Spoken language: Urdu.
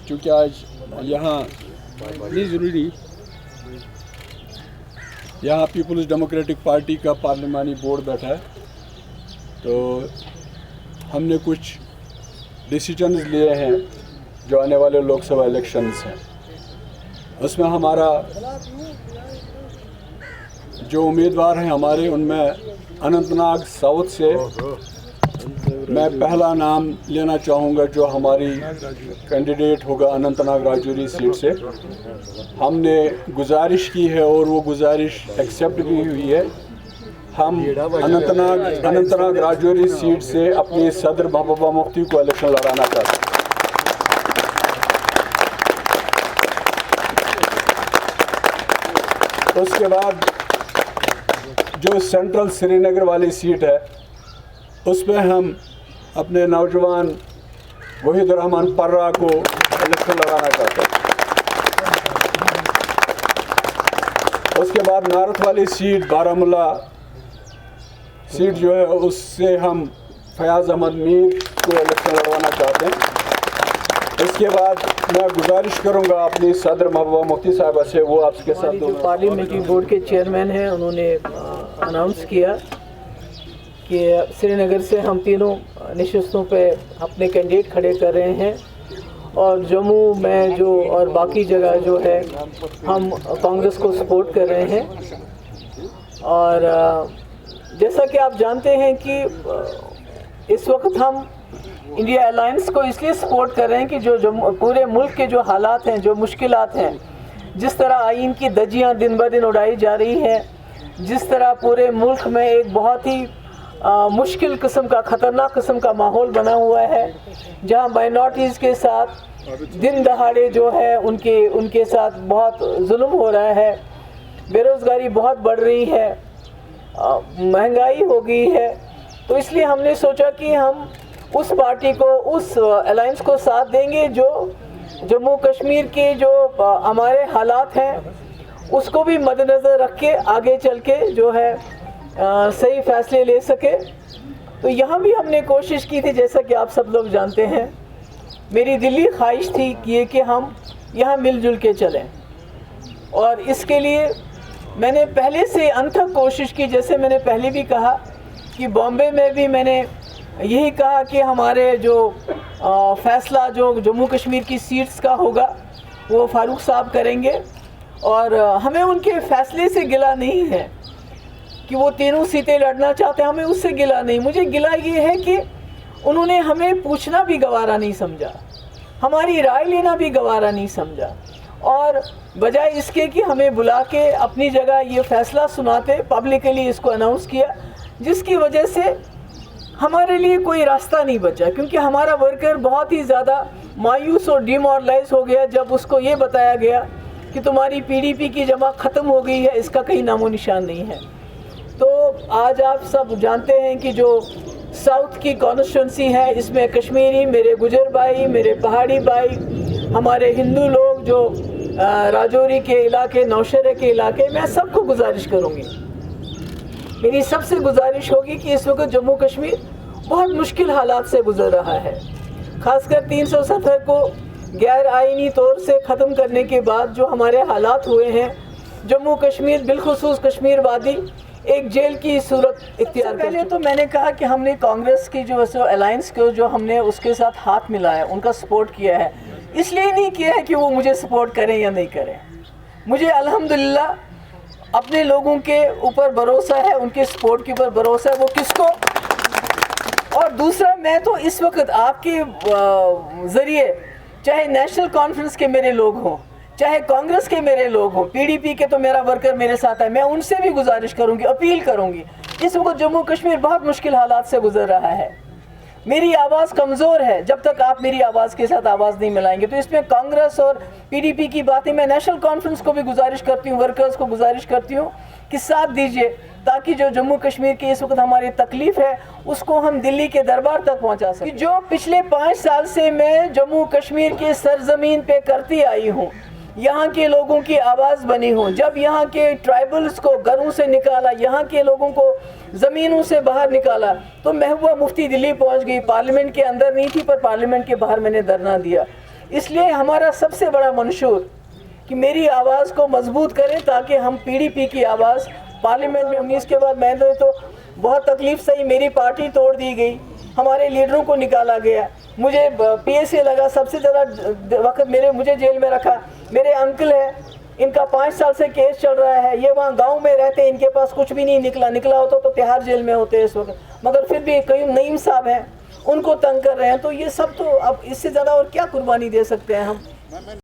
چونکہ آج یہاں نہیں ضروری یہاں پیپلز ڈیموکریٹک پارٹی کا پارلیمانی بورڈ بیٹھا ہے، تو ہم نے کچھ ڈیسیجنز لیے ہیں جو آنے والے لوک سبھا الیکشنز ہیں، اس میں ہمارا جو امیدوار ہیں ہمارے، ان میں اننت ناگ ساؤتھ سے میں پہلا نام لینا چاہوں گا جو ہماری کینڈیڈیٹ ہوگا اننت ناگ راجوری سیٹ سے۔ ہم نے گزارش کی ہے اور وہ گزارش ایکسیپٹ بھی ہوئی ہے، ہم اننت ناگ راجوری سیٹ سے اپنی صدر محبوبہ مفتی کو الیکشن لڑانا چاہتے ہیں۔ اس کے بعد جو سینٹرل سری نگر والی سیٹ ہے، اس میں ہم اپنے نوجوان وحید الرحمان پرہ کو الیکشن لڑانا چاہتے ہیں۔ اس کے بعد نارتھ والی سیٹ بارہمولہ سیٹ جو ہے اس سے ہم فیاض احمد میر کو الیکشن لڑوانا چاہتے ہیں۔ اس کے بعد میں گزارش کروں گا اپنی صدر محبوبہ مفتی صاحبہ سے، وہ آپ کے ساتھ جو پارلیمنٹری بورڈ کے چیئرمین ہیں انہوں نے اناؤنس کیا کہ سری نگر سے ہم تینوں نشستوں پہ اپنے کینڈیڈیٹ کھڑے کر رہے ہیں، اور جموں میں جو اور باقی جگہ جو ہے ہم کانگریس کو سپورٹ کر رہے ہیں۔ اور جیسا کہ آپ جانتے ہیں کہ اس وقت ہم انڈیا الائنس کو اس لیے سپورٹ کر رہے ہیں کہ جو پورے ملک کے جو حالات ہیں، جو مشکلات ہیں، جس طرح آئین کی دھجیاں دن بہ دن اڑائی جا رہی ہیں، جس طرح پورے ملک میں ایک بہت ہی مشکل قسم کا، خطرناک قسم کا ماحول بنا ہوا ہے، جہاں مائنورٹیز کے ساتھ دن دہاڑے جو ہے ان کے ساتھ بہت ظلم ہو رہا ہے، بے روزگاری بہت بڑھ رہی ہے، مہنگائی ہو گئی ہے، تو اس لیے ہم نے سوچا کہ ہم اس پارٹی کو، اس الائنس کو ساتھ دیں گے جو جموں کشمیر کے جو ہمارے حالات ہیں اس کو بھی مد نظر رکھ کے آگے چل کے جو ہے صحیح فیصلے لے سکے۔ تو یہاں بھی ہم نے کوشش کی تھی، جیسا کہ آپ سب لوگ جانتے ہیں، میری دلی خواہش تھی کہ ہم یہاں مل جل کے چلیں، اور اس کے لیے میں نے پہلے سے انتھک کوشش کی۔ جیسے میں نے پہلے بھی کہا کہ بامبے میں بھی میں نے یہی کہا کہ ہمارے جو فیصلہ جو جموں کشمیر کی سیٹس کا ہوگا وہ فاروق صاحب کریں گے، اور ہمیں ان کے فیصلے سے گلہ نہیں ہے کہ وہ تینوں سیٹیں لڑنا چاہتے ہیں، ہمیں اس سے گلہ نہیں۔ مجھے گلہ یہ ہے کہ انہوں نے ہمیں پوچھنا بھی گوارا نہیں سمجھا، ہماری رائے لینا بھی گوارا نہیں سمجھا، اور بجائے اس کے کہ ہمیں بلا کے اپنی جگہ یہ فیصلہ سناتے، پبلکلی اس کو اناؤنس کیا، جس کی وجہ سے ہمارے لیے کوئی راستہ نہیں بچا، کیونکہ ہمارا ورکر بہت ہی زیادہ مایوس اور ڈیمورلائز ہو گیا جب اس کو یہ بتایا گیا کہ تمہاری پی ڈی پی کی جمع ختم ہو گئی ہے، اس کا کہیں نام و نشان نہیں ہے۔ تو آج آپ سب جانتے ہیں کہ جو ساؤتھ کی کانسٹیٹوئنسی ہے، اس میں کشمیری، میرے گجر بھائی، میرے پہاڑی بھائی، ہمارے ہندو لوگ جو راجوری کے علاقے، نوشہرہ کے علاقے، میں سب کو گزارش کروں گی، میری سب سے گزارش ہوگی کہ اس وقت جموں کشمیر بہت مشکل حالات سے گزر رہا ہے، خاص کر 370 کو غیر آئینی طور سے ختم کرنے کے بعد جو ہمارے حالات ہوئے ہیں، جموں کشمیر بالخصوص کشمیر وادی ایک جیل کی صورت اختیار کر پہلے تو میں نے کہا کہ ہم نے کانگریس کی جو الائنس کو جو ہم نے اس کے ساتھ ہاتھ ملایا، ان کا سپورٹ کیا ہے، اس لیے نہیں کیا ہے کہ وہ مجھے سپورٹ کریں یا نہیں کریں، مجھے الحمدللہ اپنے لوگوں کے اوپر بھروسہ ہے، ان کے سپورٹ کے اوپر بھروسہ ہے، وہ کس کو۔ اور دوسرا، میں تو اس وقت آپ کے ذریعے، چاہے نیشنل کانفرنس کے میرے لوگ ہوں، چاہے کانگریس کے میرے لوگ ہوں، پی ڈی پی کے تو میرا ورکر میرے ساتھ ہے، میں ان سے بھی گزارش کروں گی، اپیل کروں گی، اس وقت جموں کشمیر بہت مشکل حالات سے گزر رہا ہے، میری آواز کمزور ہے، جب تک آپ میری آواز کے ساتھ آواز نہیں ملائیں گے، تو اس میں کانگریس اور پی ڈی پی کی باتیں، میں نیشنل کانفرنس کو بھی گزارش کرتی ہوں، ورکرز کو گزارش کرتی ہوں کہ ساتھ دیجئے، تاکہ جو جموں کشمیر کی اس وقت ہماری تکلیف ہے اس کو ہم دلی کے دربار تک پہنچا سکیں۔ جو پچھلے 5 سال سے میں جموں کشمیر کے سرزمین پہ کرتی آئی ہوں، یہاں کے لوگوں کی آواز بنی ہوں، جب یہاں کے ٹرائبلز کو گھروں سے نکالا، یہاں کے لوگوں کو زمینوں سے باہر نکالا، تو محبوبہ مفتی دلی پہنچ گئی، پارلیمنٹ کے اندر نہیں تھی پر پارلیمنٹ کے باہر میں نے دھرنا دیا، اس لیے ہمارا سب سے بڑا منشور کہ میری آواز کو مضبوط کریں تاکہ ہم پی ڈی پی کی آواز پارلیمنٹ میں 19 کے بعد میں نے تو بہت تکلیف صحیح، میری پارٹی توڑ دی گئی، ہمارے لیڈروں کو نکالا گیا، مجھے پی ایس اے لگا، سب سے زیادہ وقت مجھے جیل میں رکھا۔ میرے انکل ہیں، ان کا 5 سال سے کیس چل رہا ہے، یہ وہاں گاؤں میں رہتے ہیں، ان کے پاس کچھ بھی نہیں نکلا ہوتا تو تہاڑ جیل میں ہوتے اس وقت، مگر پھر بھی کئی نعیم صاحب ہیں ان کو تنگ کر رہے ہیں۔ تو یہ سب تو اب اس سے زیادہ اور کیا قربانی دے سکتے ہیں ہم؟